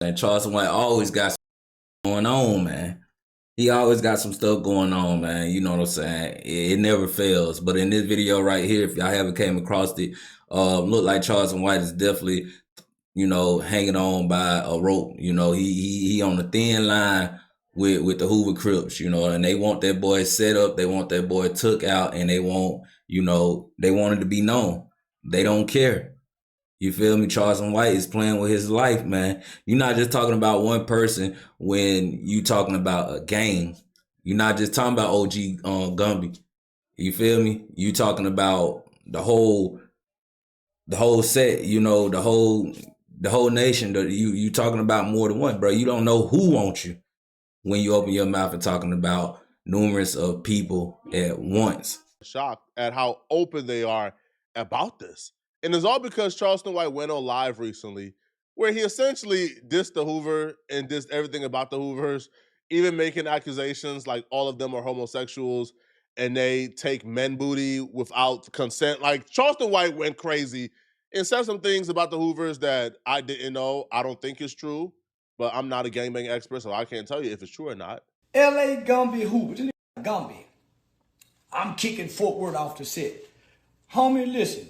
And Charleston White always got going on, man. He always got some stuff going on, man. You know what I'm saying? It never fails. But in this video right here, if y'all haven't came across it, look like Charleston White is definitely, hanging on by a rope. He on the thin line with the Hoover Crips, and they want that boy set up, they want that boy took out, and they want it to be known. They don't care. You feel me? Charleston White is playing with his life, man. You're not just talking about one person when you talking about a game. You're not just talking about OG Gumby. You feel me? You talking about the whole set, the whole nation. You talking about more than one, bro. You don't know who wants you when you open your mouth and talking about numerous of people at once. Shocked at how open they are about this. And it's all because Charleston White went on live recently where he essentially dissed the Hoover and dissed everything about the Hoovers, even making accusations like all of them are homosexuals and they take men booty without consent. Like Charleston White went crazy and said some things about the Hoovers that I didn't know. I don't think it's true, but I'm not a gangbang expert, so I can't tell you if it's true or not. LA Gumby Hoovers. Gumby. I'm kicking Fort Worth off the set. Homie, listen.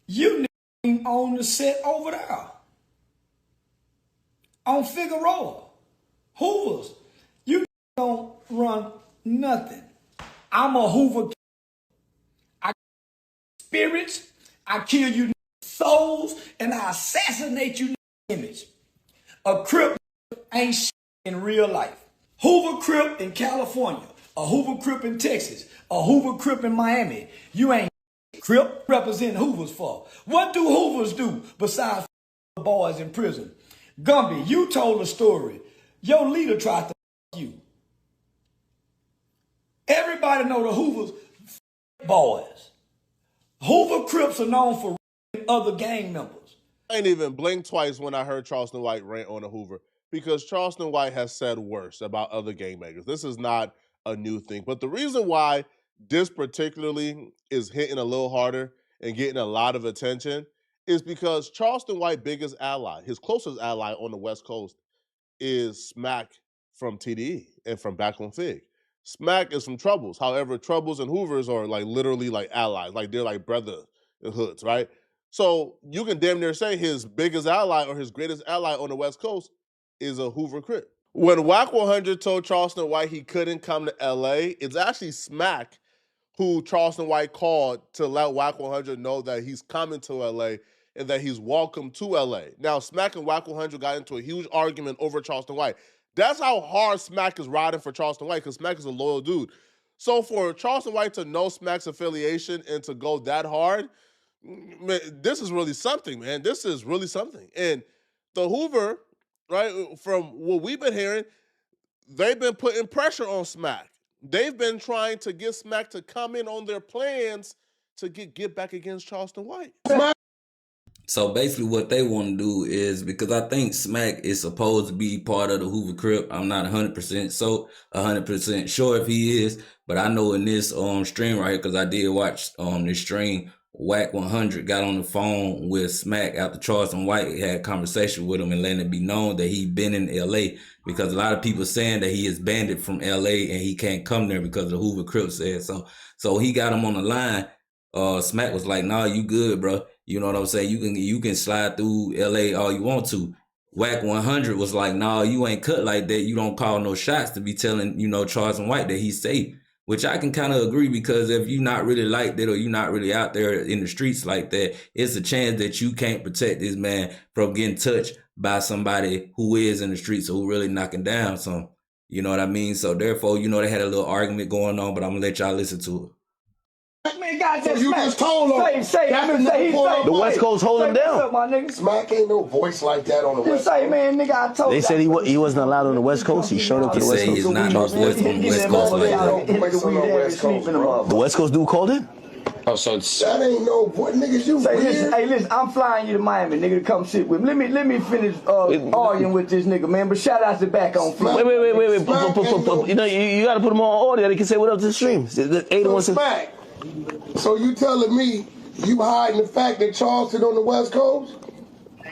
You ain't on the set over there. On Figueroa. Hoovers. You don't run nothing. I'm a Hoover. I spirits. I kill you souls. And I assassinate you image. A Crip ain't shit in real life. Hoover Crip in California. A Hoover Crip in Texas. A Hoover Crip in Miami. You ain't Crip represent Hoovers for. What do Hoovers do besides boys in prison? Gumby, you told a story. Your leader tried to you. Everybody know the Hoovers boys. Hoover Crips are known for other gang members. I ain't even blinked twice when I heard Charleston White rant on a Hoover because Charleston White has said worse about other gangbangers. This is not a new thing. But the reason why this particularly is hitting a little harder and getting a lot of attention is because Charleston White's biggest ally, his closest ally on the West Coast, is Smack from TDE and from back on Fig. Smack is from Troubles. However, Troubles and Hoovers are like literally like allies, like they're like brotherhoods, right? So you can damn near say his biggest ally or his greatest ally on the West Coast is a Hoover Crip. When Wack 100 told Charleston White he couldn't come to LA, it's actually Smack who Charleston White called to let Wack 100 know that he's coming to LA and that he's welcome to LA. Now, Smack and Wack 100 got into a huge argument over Charleston White. That's how hard Smack is riding for Charleston White, because Smack is a loyal dude. So for Charleston White to know Smack's affiliation and to go that hard, man, this is really something, man. This is really something. And the Hoover, right, from what we've been hearing, they've been putting pressure on Smack. They've been trying to get Smack to come in on their plans to get back against Charleston White. So basically what they want to do is, because I think Smack is supposed to be part of the Hoover Crip. I'm not 100% sure if he is, but I know in this stream right here, because I did watch this stream, Wack 100 got on the phone with Smack after Charleston White had a conversation with him and letting it be known that he been in LA, because a lot of people saying that he is banned from LA and he can't come there because the Hoover Crip said so. So he got him on the line. Smack was like, "Nah, you good, bro. You know what I'm saying? You can slide through LA all you want to." Wack 100 was like, "Nah, you ain't cut like that. You don't call no shots to be telling, Charleston White that he's safe." Which I can kind of agree, because if you're not really like that or you're not really out there in the streets like that, it's a chance that you can't protect this man from getting touched by somebody who is in the streets or who really knocking down some. You know what I mean? So therefore, they had a little argument going on, but I'm going to let y'all listen to it. Man, God, so you just told him the West Coast hold him down. Up, my nigga. Smack ain't no voice like that on the West Coast. Man, nigga, I told They said he wasn't allowed on the West Coast. He showed up to the West Coast. He is not no voice on the West Coast like that. The West Coast dude called it? Oh, so that ain't no voice, niggas. You listen, I'm flying you to Miami, nigga, to come sit with me. Let me finish arguing with this nigga, man. But shout out to back on flight. Wait. You got to put him on audio. They can say what up to the stream. Smack. So you telling me you hiding the fact that Charleston on the West Coast?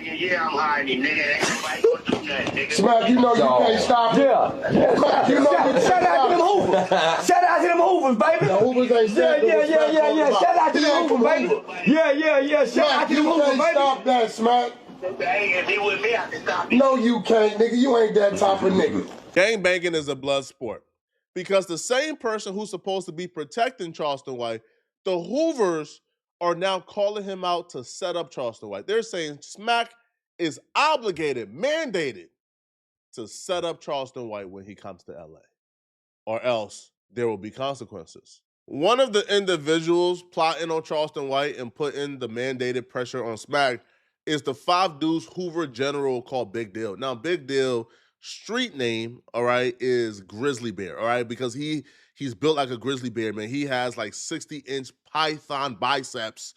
Yeah, I'm hiding, nigga. Ain't nobody gonna do nothing, nigga. Smack, you know you can't stop it. Yeah. Smack, you know you Shout out to them Hoovers. Shout out to them Hoovers, baby. The Hoovers ain't said Yeah. Shout out to them Hoovers, baby. Yeah. Shout out to them Hoovers, baby. You can't stop that, Smack. Hey, if he with me, I can stop it. No, you can't, nigga. You ain't that type of nigga. Gangbanging is a blood sport because the same person who's supposed to be protecting Charleston White, the Hoovers are now calling him out to set up Charleston White. They're saying Smack is obligated, mandated to set up Charleston White when he comes to LA, or else there will be consequences. One of the individuals plotting on Charleston White and putting the mandated pressure on Smack is the 5 dudes Hoover general called Big Deal. Now, Big Deal street name, all right, is Grizzly Bear, all right, because he's built like a grizzly bear, man. He has like 60-inch python biceps,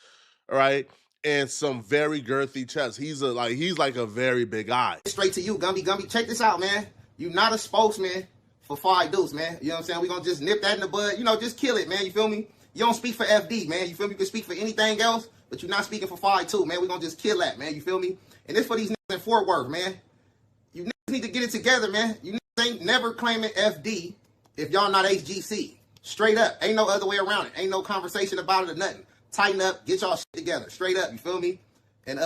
all right, and some very girthy chest. He's like a very big guy. Straight to you, Gumby. Gumby, check this out, man. You're not a spokesman for 5 dudes, man. You know what I'm saying? We're going to just nip that in the bud. You know, just kill it, man. You feel me? You don't speak for FD, man. You feel me? You can speak for anything else, but you're not speaking for 5 too, man. We're going to just kill that, man. You feel me? And this for these niggas in Fort Worth, man. You niggas need to get it together, man. You niggas ain't never claiming FD if y'all not HGC. Straight up. Ain't no other way around it. Ain't no conversation about it or nothing. Tighten up. Get y'all shit together. Straight up. You feel me? And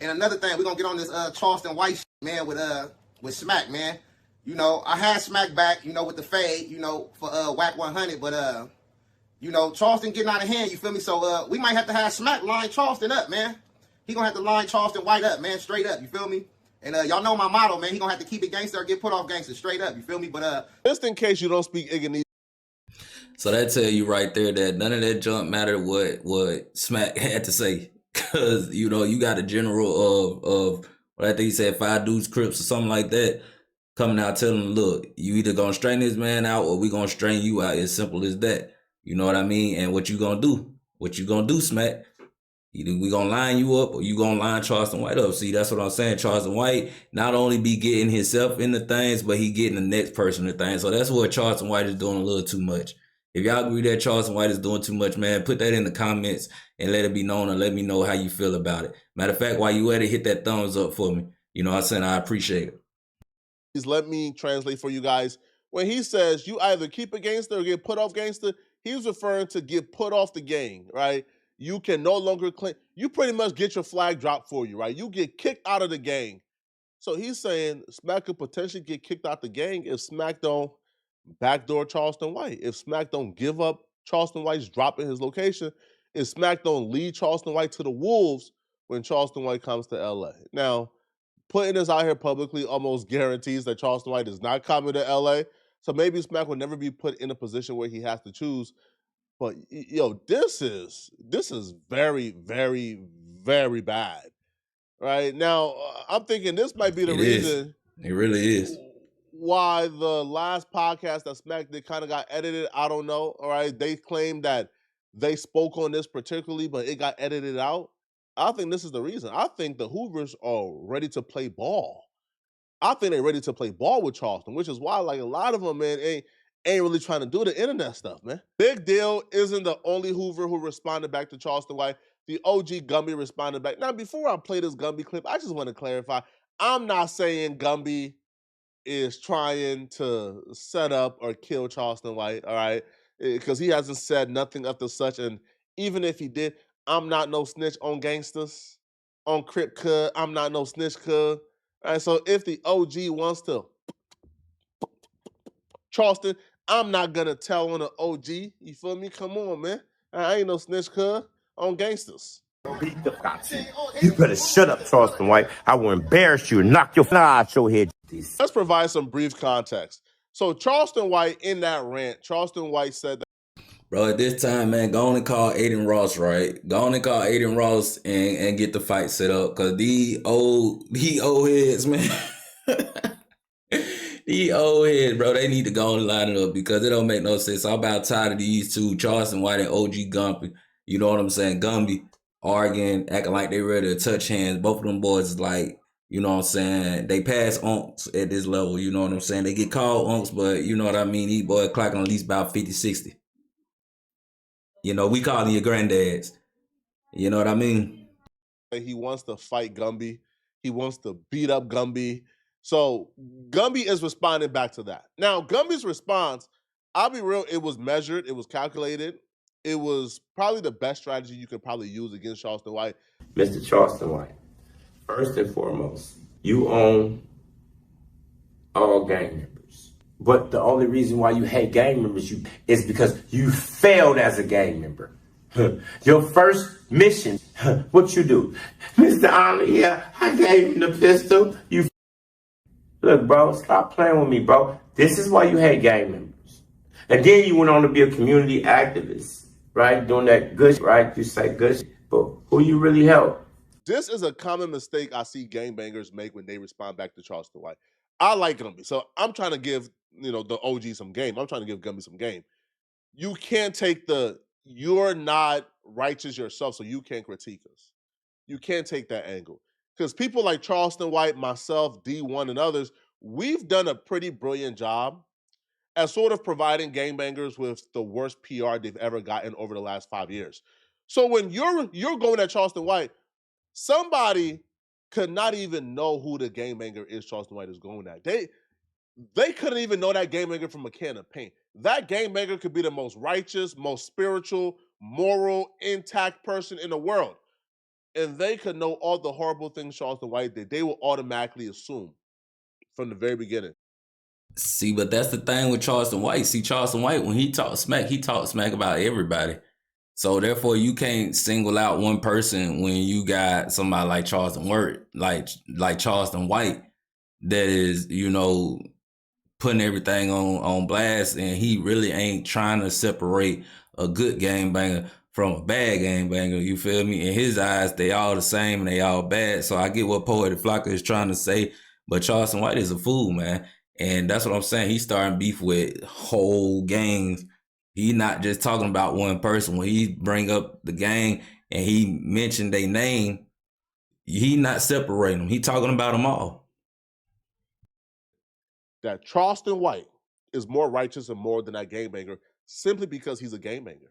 another thing, we're going to get on this Charleston White shit, man, with Smack, man. You know, I had Smack back, you know, with the fade, you know, for WAC 100, but, you know, Charleston getting out of hand, you feel me? So, we might have to have Smack line Charleston up, man. He gonna have to line Charleston White up, man, straight up, you feel me? And, y'all know my motto, man. He gonna have to keep it gangster or get put off gangster, straight up, you feel me? But, just in case you don't speak Iggy. So that tell you right there that none of that junk mattered what Smack had to say. Cause, you know, you got a general of what I think he said, 5 dudes Crips or something like that, coming out telling him, look, you either gonna strain this man out or we gonna strain you out. As simple as that. You know what I mean? And what you gonna do? What you gonna do, Smack? Either we gonna line you up or you gonna line Charleston White up. See, that's what I'm saying. Charleston White not only be getting himself into things, but he getting the next person into things. So that's what Charleston White is doing a little too much. If y'all agree that Charleston White is doing too much, man, put that in the comments and let it be known, and let me know how you feel about it. Matter of fact, while you at it, hit that thumbs up for me. You know what I'm saying? I appreciate it. Please let me translate for you guys. When he says you either keep a gangster or get put off gangster, he's referring to get put off the gang, right? You can no longer claim, you pretty much get your flag dropped for you, right? You get kicked out of the gang. So he's saying Smack could potentially get kicked out the gang if Smack don't backdoor Charleston White. If Smack don't give up Charleston White's drop in his location, if Smack don't lead Charleston White to the wolves when Charleston White comes to LA. Now, putting this out here publicly almost guarantees that Charleston White is not coming to LA. So maybe Smack will never be put in a position where he has to choose. But yo, this is very, very, very bad. Right? Now, I'm thinking this might be the reason. It really is. Why the last podcast that Smack did kind of got edited, I don't know. All right. They claimed that they spoke on this particularly, but it got edited out. I think this is the reason. I think the Hoovers are ready to play ball. I think they're ready to play ball with Charleston, which is why, like, a lot of them, man, ain't really trying to do the internet stuff, man. Big Deal isn't the only Hoover who responded back to Charleston White. The OG Gumby responded back. Now, before I play this Gumby clip, I just want to clarify. I'm not saying Gumby is trying to set up or kill Charleston White, all right? Because he hasn't said nothing of the such. And even if he did, I'm not no snitch on gangsters, on Crip cuz. I'm not no snitch cuz. All right, so if the OG wants to Charleston, I'm not going to tell on the OG. You feel me? Come on, man. I ain't no snitch cuz on gangsters. You better shut up, Charleston White. I will embarrass you and knock your fly out your head. Let's provide some brief context. So Charleston White, in that rant, Charleston White said that, bro, at this time, man, go on and call Aiden Ross, right? Go on and call Aiden Ross and get the fight set up. Because these old heads, man. These old heads, bro, they need to go and line it up because it don't make no sense. I'm about tired of these two, Charleston White and OG Gumby. You know what I'm saying? Gumby arguing, acting like they ready to touch hands. Both of them boys is like, you know what I'm saying? They pass unks at this level, you know what I'm saying? They get called unks, but you know what I mean? These boys clocking at least about 50, 60. You know, we call them your granddads. You know what I mean? he wants to fight Gumby. He wants to beat up Gumby. So Gumby is responding back to that. Now, Gumby's response, I'll be real, it was measured, it was calculated. It was probably the best strategy you could probably use against Charleston White. Mr. Charleston White, first and foremost, you own all gang members. But the only reason why you hate gang members is because you failed as a gang member. Your first mission, what you do? Mr. Ollie, yeah, I gave him the pistol. Look, bro, stop playing with me, bro. This is why you hate gang members. And then you went on to be a community activist, right? Doing that good shit, right? You say good shit, but who you really help? This is a common mistake I see gangbangers make when they respond back to Charleston White. I like Gumby, so I'm trying to give the OG some game. I'm trying to give Gumby some game. You can't take you're not righteous yourself, so you can't critique us. You can't take that angle. Because people like Charleston White, myself, D1, and others, we've done a pretty brilliant job at sort of providing gangbangers with the worst PR they've ever gotten over the last 5 years. So when you're going at Charleston White, somebody could not even know who the gangbanger is Charleston White is going at. They couldn't even know that gangbanger from a can of paint. That gangbanger could be the most righteous, most spiritual, moral, intact person in the world. And they could know all the horrible things Charleston White did. They will automatically assume from the very beginning. See, but that's the thing with Charleston White. See, Charleston White, when he talks smack about everybody. So therefore, you can't single out one person when you got somebody like Charleston White, like Charleston White, that is, putting everything on blast, and he really ain't trying to separate a good gangbanger from a bad gangbanger. You feel me? In his eyes, they all the same and they all bad. So I get what Poetic Flocka is trying to say, but Charleston White is a fool, man. And that's what I'm saying. He's starting beef with whole gangs. He not just talking about one person. When he bring up the gang and he mentioned their name, he not separating them. He talking about them all. That Charleston White is more righteous and more than that gangbanger simply because he's a gangbanger.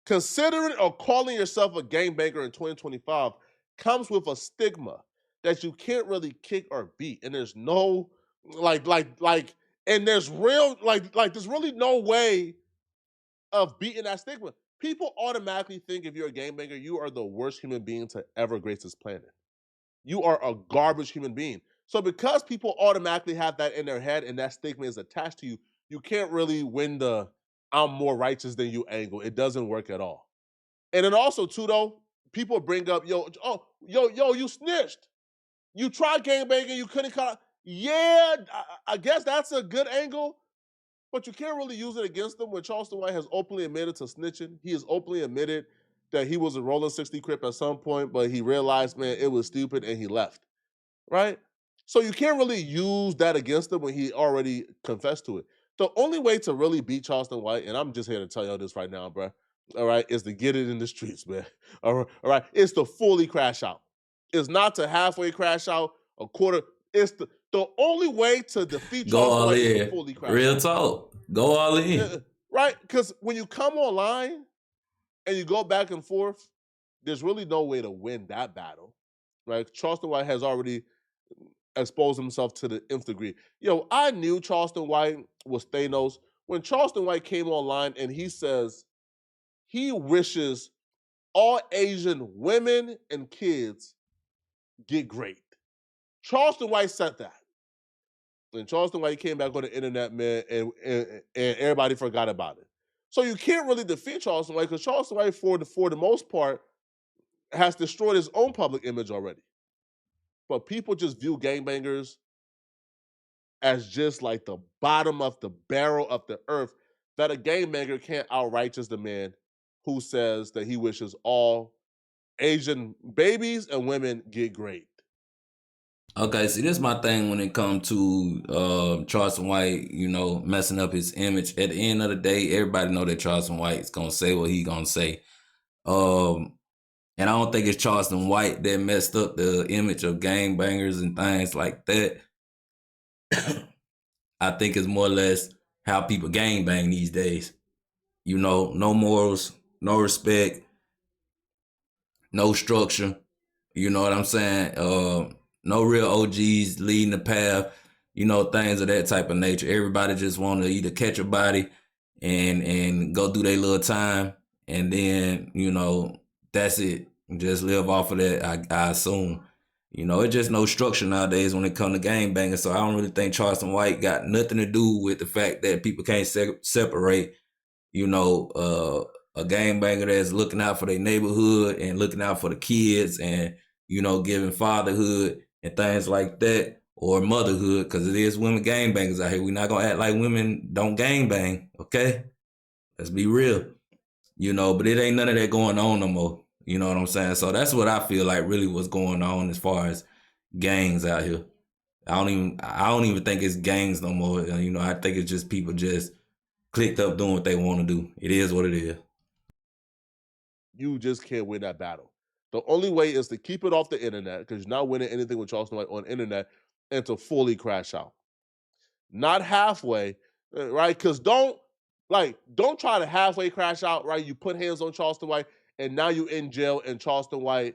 Considering or calling yourself a gangbanger in 2025 comes with a stigma that you can't really kick or beat, and there's no there's really no way of beating that stigma. People automatically think if you're a gangbanger, you are the worst human being to ever grace this planet. You are a garbage human being. So because people automatically have that in their head and that stigma is attached to you, you can't really win the I'm more righteous than you angle. It doesn't work at all. And then also, too, though, people bring up, you snitched. You tried gangbanging, you couldn't cut out. Yeah, I guess that's a good angle, but you can't really use it against them when Charleston White has openly admitted to snitching. He has openly admitted that he was a rolling 60 Crip at some point, but he realized, man, it was stupid, and he left, right? So you can't really use that against him when he already confessed to it. The only way to really beat Charleston White, and I'm just here to tell y'all this right now, bro, all right, is to get it in the streets, man. All right, it's to fully crash out. It's not to halfway crash out, a quarter. It's the only way to defeat Charleston White is to fully crash out. Real talk. Go all in. Right? Because when you come online and you go back and forth, there's really no way to win that battle, right? Charleston White has already exposed himself to the nth degree. I knew Charleston White was Thanos when Charleston White came online and he says he wishes all Asian women and kids get great. Charleston White said that. And Charleston White came back on the internet, man, and everybody forgot about it. So you can't really defeat Charleston White because Charleston White, for the most part, has destroyed his own public image already. But people just view gangbangers as just like the bottom of the barrel of the earth, that a gangbanger can't outrighteous the man who says that he wishes all Asian babies and women get great. Okay, see, this is my thing when it comes to Charleston White, messing up his image. At the end of the day, everybody know that Charleston White is going to say what he going to say. And I don't think it's Charleston White that messed up the image of gangbangers and things like that. I think it's more or less how people gangbang these days. No morals, no respect, no structure. You know what I'm saying? No real OGs leading the path, you know, things of that type of nature. Everybody just want to either catch a body and go do their little time, and then, you know, that's it. Just live off of that, I assume. You know, it's just no structure nowadays when it comes to game banging. So I don't really think Charleston White got nothing to do with the fact that people can't separate, you know, a game banger that's looking out for their neighborhood and looking out for the kids and, you know, giving fatherhood and things like that, or motherhood, because it is women game bangers out here. We're not gonna act like women don't gang bang, okay? Let's be real. You know, but it ain't none of that going on no more. You know what I'm saying? So that's what I feel like really what's going on as far as gangs out here. I don't even think it's gangs no more. You know, I think it's just people just clicked up doing what they want to do. It is what it is. You just can't win that battle. The only way is to keep it off the internet, because you're not winning anything with Charleston White on the internet, and to fully crash out. Not halfway, right? Because don't try to halfway crash out, right? You put hands on Charleston White, and now you're in jail, and Charleston White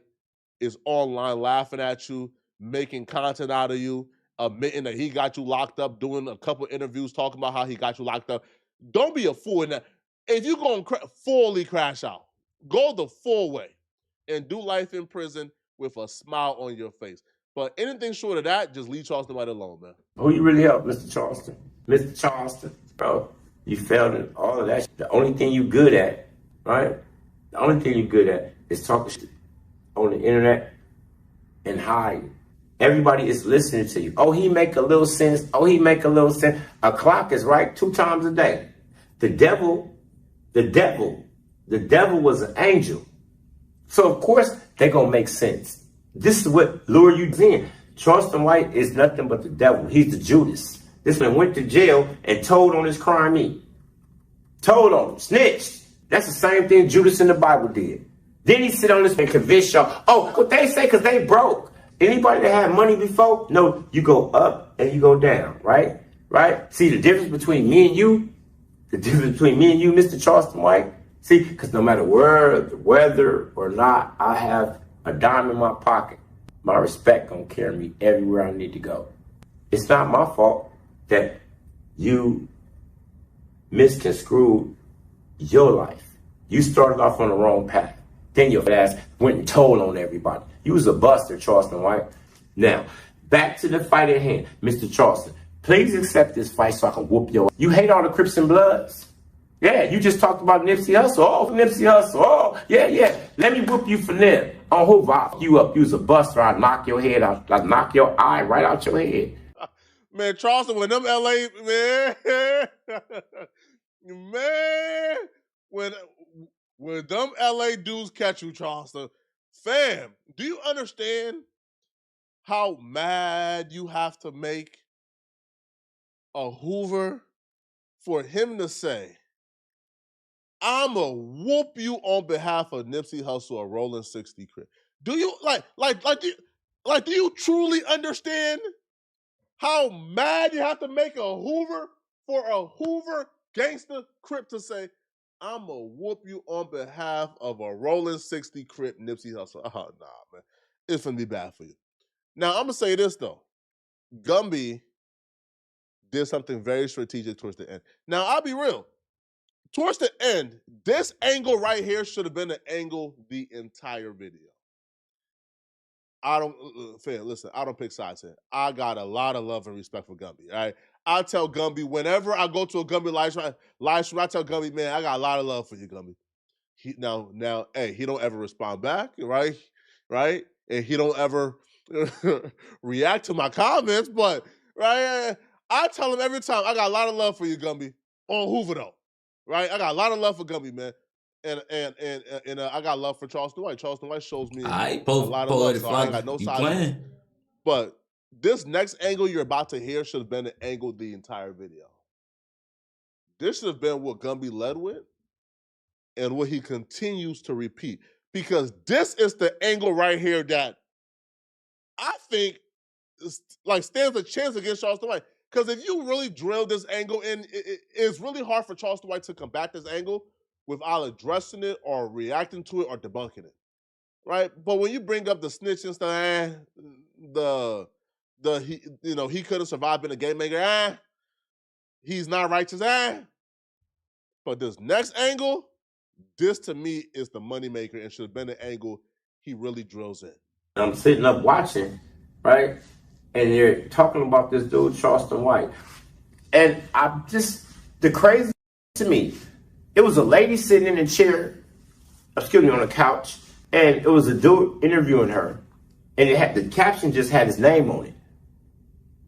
is online laughing at you, making content out of you, admitting that he got you locked up, doing a couple interviews talking about how he got you locked up. Don't be a fool in that. If you're going to fully crash out, go the full way and do life in prison with a smile on your face. But anything short of that, just leave Charleston White alone, man. Who you really help, Mr. Charleston? Mr. Charleston, bro, you failed in all of that. The only thing you good at, right? The only thing you good at is talking shit on the internet and hide. Everybody is listening to you. Oh, he make a little sense. Oh, he make a little sense. A clock is right 2 times a day. The devil was an angel. So of course they gonna make sense. This is what lure you in. Charleston White is nothing but the devil. He's the Judas. This man went to jail and told on his crime. Told on him, snitched. That's the same thing Judas in the Bible did. Then he sit on this and convince y'all, oh, what they say, because they broke. Anybody that had money before, no, you go up and you go down, right? Right? See the difference between me and you? The difference between me and you, Mr. Charleston White? See, because no matter whether or not I have a dime in my pocket, my respect gonna carry me everywhere I need to go. It's not my fault that you misconstrued your life. You started off on the wrong path. Then your ass went and told on everybody. You was a buster, Charleston White. Now, back to the fight at hand. Mr. Charleston, please accept this fight so I can whoop your ass. You hate all the Crips and Bloods? Yeah, you just talked about Nipsey Hussle. Oh, Nipsey Hussle. Oh, yeah. Let me whoop you for them. On Hoover, I'll fuck you up. You was a buster. I'd knock your head out. I'd knock your eye right out your head. Man, Charleston, when them LA, man, when them LA dudes catch you, Charleston, fam, do you understand how mad you have to make a Hoover for him to say, I'ma whoop you on behalf of Nipsey Hussle or Rolling 60 Crip? Do you do you truly understand how mad you have to make a Hoover for a Hoover gangster Crip to say, I'ma whoop you on behalf of a Rolling 60 Crip Nipsey Hussle? Oh, nah, man. It's gonna be bad for you. Now, I'm gonna say this, though. Gumby did something very strategic towards the end. Now, I'll be real. Towards the end, this angle right here should have been the angle the entire video. I don't pick sides here. I got a lot of love and respect for Gumby, all right? I tell Gumby, whenever I go to a Gumby live stream, I tell Gumby, man, I got a lot of love for you, Gumby. Now, hey, he don't ever respond back, right? Right? And he don't ever react to my comments, but, right? I tell him every time, I got a lot of love for you, Gumby. On Hoover, though. Right? I got a lot of love for Gumby, man. And I got love for Charleston White. Charleston White shows me a lot of love, so I ain't got no side. But this next angle you're about to hear should have been the angle the entire video. This should have been what Gumby led with and what he continues to repeat. Because this is the angle right here that I think stands a chance against Charleston White. Because if you really drill this angle in, it's really hard for Charleston White to combat this angle without addressing it or reacting to it or debunking it. right? But when you bring up the snitching stuff, he could have survived being a game maker, he's not righteous, But this next angle, this to me is the moneymaker and should have been the angle he really drills in. I'm sitting up watching, right? And they're talking about this dude, Charleston White. And I'm just, the crazy to me, it was a lady sitting in a chair, on a couch, and it was a dude interviewing her. And it had, the caption just had his name on it.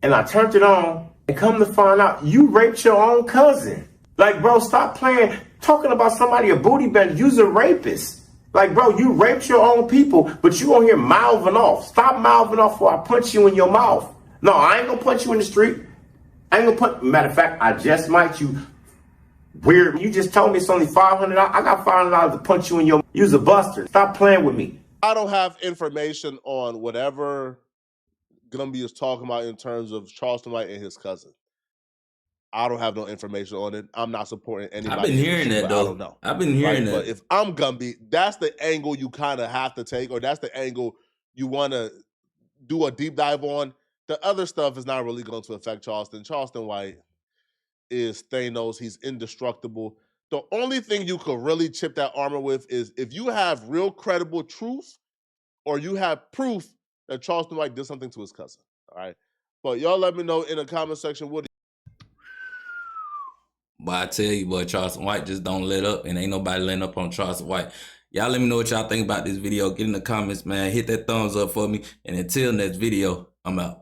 And I turned it on, and come to find out, you raped your own cousin. Like, bro, stop playing, talking about somebody a booty bender. You's a rapist. Like, bro, you raped your own people, but you on here mouthing off. Stop mouthing off before I punch you in your mouth. No, I ain't gonna punch you in the street. I ain't gonna punch. Matter of fact, I just might, you weird. You just told me it's only $500. I got $500 to punch you in your. You's a buster. Stop playing with me. I don't have information on whatever Gumby is talking about in terms of Charleston White and his cousin. I don't have no information on it. I'm not supporting anybody. I've been hearing that, though. I don't know. I've been hearing that. But if I'm Gumby, that's the angle you kind of have to take, or that's the angle you want to do a deep dive on. The other stuff is not really going to affect Charleston. Charleston White is Thanos. He's indestructible. The only thing you could really chip that armor with is if you have real credible truth or you have proof that Charleston White did something to his cousin. All right. But y'all let me know in the comment section what. But I tell you, boy, Charleston White just don't let up, and ain't nobody letting up on Charleston White. Y'all let me know what y'all think about this video. Get in the comments, man. Hit that thumbs up for me. And until next video, I'm out.